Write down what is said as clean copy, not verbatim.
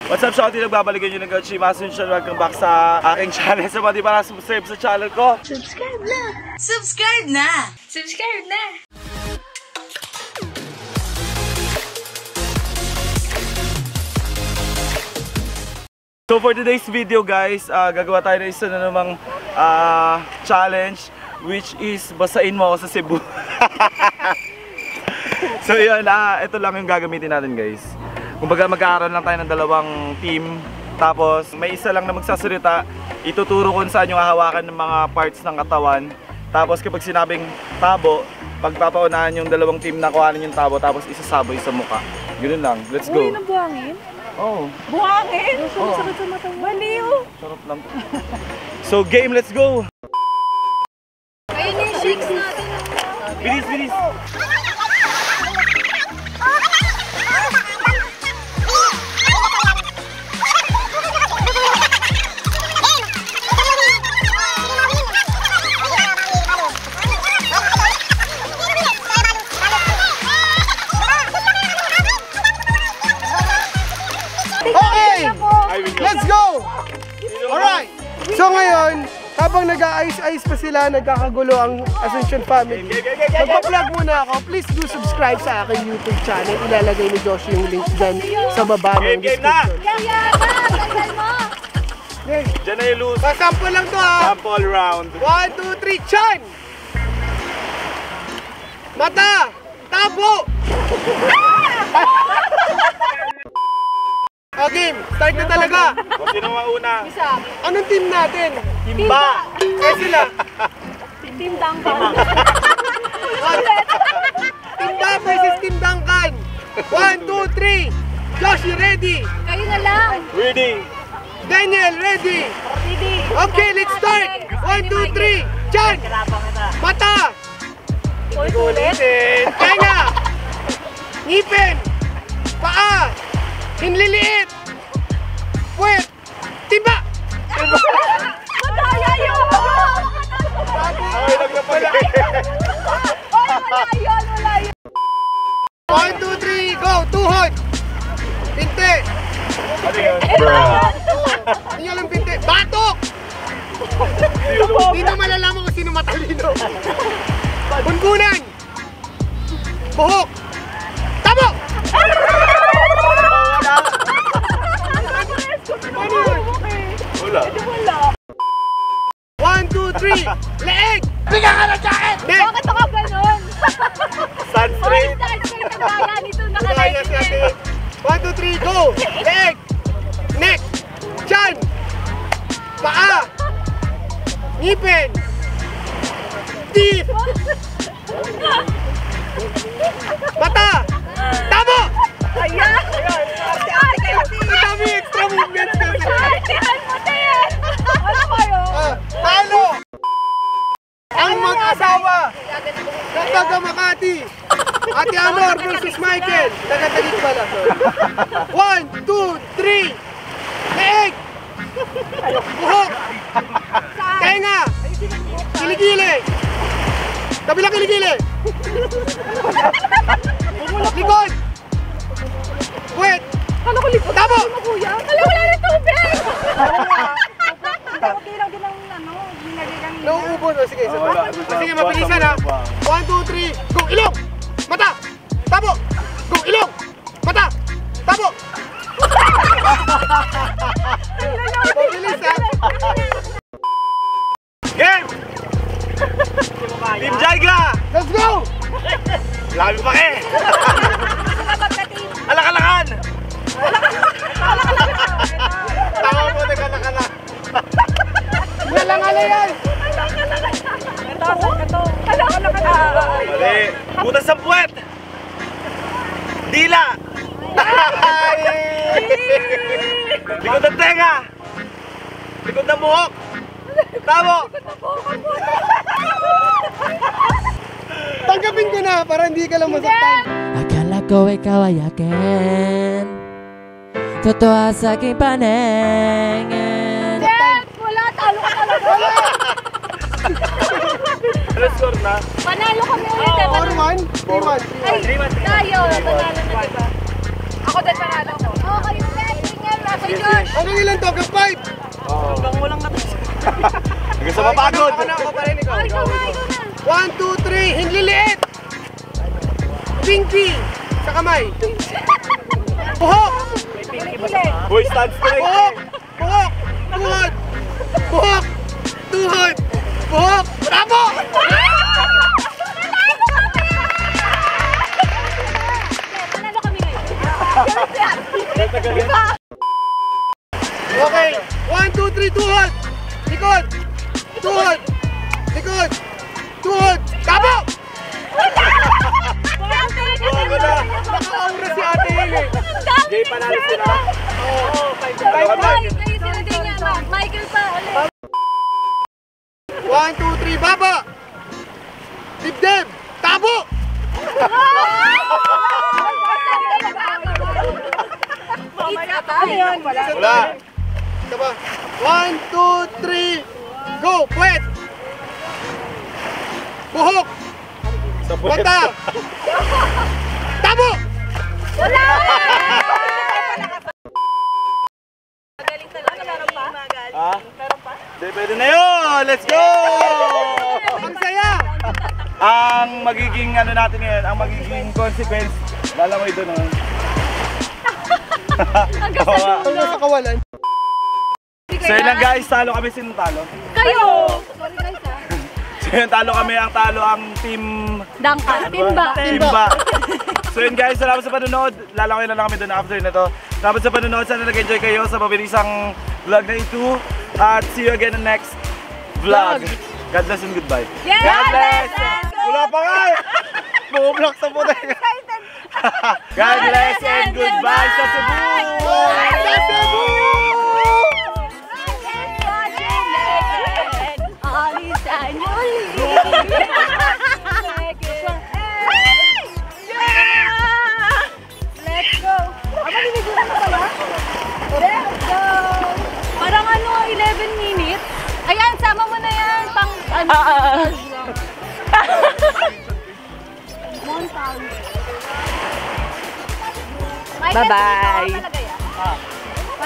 What's up, shouty? Nagbabalikan nyo ng Coach Asuncion. Welcome back sa aking channel. Sa mga di ba na-subscribe sa channel ko? Subscribe na! Subscribe na! Subscribe na! So for today's video guys, gagawa tayo ng isa na namang challenge, which is basain mo ako sa Cebu. So yun, ito lang yung gagamitin natin guys. Kumbaga magkakaroon lang tayo ng dalawang team. Tapos may isa lang na magsasalita. Ituturo kung saan yung hahawakan ng mga parts ng katawan. Tapos kapag sinabing tabo, pagpapaunahan yung dalawang team na kuhanin yung tabo. Tapos isasaboy sa mukha. Ganun lang, let's go. Uy, nabuhangin? Oh. Buhangin? Oh. Sakit sa mata. Baliw. Sarap lang. So game, let's go. Ayun yung shakes natin. Bilis, bilis. Let's go! Alright! So ngayon, habang nag-a-ice-ice pa sila, nagkakagulo ang Asuncion family. Magpa-vlog muna ako. Please do subscribe sa aking YouTube channel. Ilalagay ni Josh yung link dyan sa baba ng description. Diyan na yung loose. Sample lang to ha! Sample round. 1, 2, 3, chan! Mata! Tabo! O game, start na talaga. O sino mauna? Isa. Anong team natin? Timba! Eh sila? Team Duncan. Timba versus Team Duncan. 1, 2, 3. Josh, you ready? Kayo na lang. Ready! Daniel, ready? Ready. Okay, let's start. 1, 2, 3. Chan! Mata! Ulit. Tenga! Ngipin! Paa! Hinliliit! Puwet! Timba! Madaya yun! Ay, nagkapala. Ay, wala yun, wala yun. 1, 2, 3, go! Tuhod! Pinte! Ano yun? Hindi nyo alam pinte! Batok! Dito malalaman kung sino matalino. Bunbunan! Buhok! Tabo! Wala. 1, 2, 3, leeg! Bigyan ka na jacket! Bakit ako ganun? Sunstream. Start ko yung kagaya nito nakalain. 1, 2, 3, go! Leeg! Neck! Chan! Paa! Ngipin! Teeth! Mata! Tabo! Ayan! Ang dami extra movements kasi! Tihan mo, Tihan! Ano kayo? Talo! Ang mag-asawa ng taga Makati, Ate Amor versus Michael. Taga-Talit pala. 1, 2, 3. Leeg! Buhok! Tenga! Kiligili! Kabilang kiligili! Likod! Puwet! Kala ko likod. Tabo! Kuya. Kala wala na tubig! Okay lang din ang ginagay kang Nauubos. Sige, sige, mabilisan ha. 1, 2, 3, go! Ilong! Mata! Tabo! Go! Ilong! Mata! Tabo! Mabilis ha. Game! Team Jaiga! Let's go! Labi pa eh! Alakalakan! Tama mo, nagkalakalan. Nalangala yan! Mali! Butas ng puwet! Dila! Likod ng tenga! Likod ng buhok! Tabo! Tanggapin ko na para hindi ka lang masaktan. Akala ko ikaw ay akin, totoo sa aking paningin. Jeff! Wala! Talo ka talaga! Ano score na? Panalo kami ulit eh! 4-1? 3-1. Ay! Tayo! Panalo na diba? Ako din panalo ko. Okay, Jeff! Tingnan! Kay Josh. Hanggang ilan to? Hanggang 5? Hanggang sa mapagod. Ako pa rin ikaw. Ikaw na, ikaw na. 1, 2, 3, hinliliit! Pinky! Sa kamay! Buhok! Boy, stand straight. Buhok! Buhok! Tuhod! Buhok! Tuhod! Buhok! Tabo! Panalo kami ngayon. Okay! 1, 2, 3, tuhod! Likod! Tuhod! Likod! Tuhod! Tabo! Naka-aura si ate yun eh. Jay, panalo sila. Michael pa, ulit. 1, 2, 3, baba! Dibdib! Tabo! Wala. Isa ba? 1, 2, 3, go! Pwet! Buhok! Sa puwet. Mata! Tabo! Ha? Hindi, pwede na yun! Let's go! Ang saya! Ang magiging ano natin ngayon, ang magiging consequence, lalangoy doon oh. Ang nasa kawalan. So yun lang guys, talo kami. Sinong talo? Kayo! Sorry guys ha. So yun, talo kami. Ang talo ang team... Dangka. Timba. Timba. So yun guys, salamat sa panonood. Lalangoy na lang kami doon after na to. Salamat sa panonood. Sana nag-enjoy kayo sa mabilisang vlog na ito. At see you again in the next vlog. God bless and goodbye. Yes! God bless! Yes! Wala pa nga eh! Bumublock sa puta. God bless and goodbye sa Cebu! Sa Cebu! Let's go! Maniniguran na pala? Let's go! Parang ano, 11 minutes? Ayan, sama mo na yan. Pang ano? Bye-bye!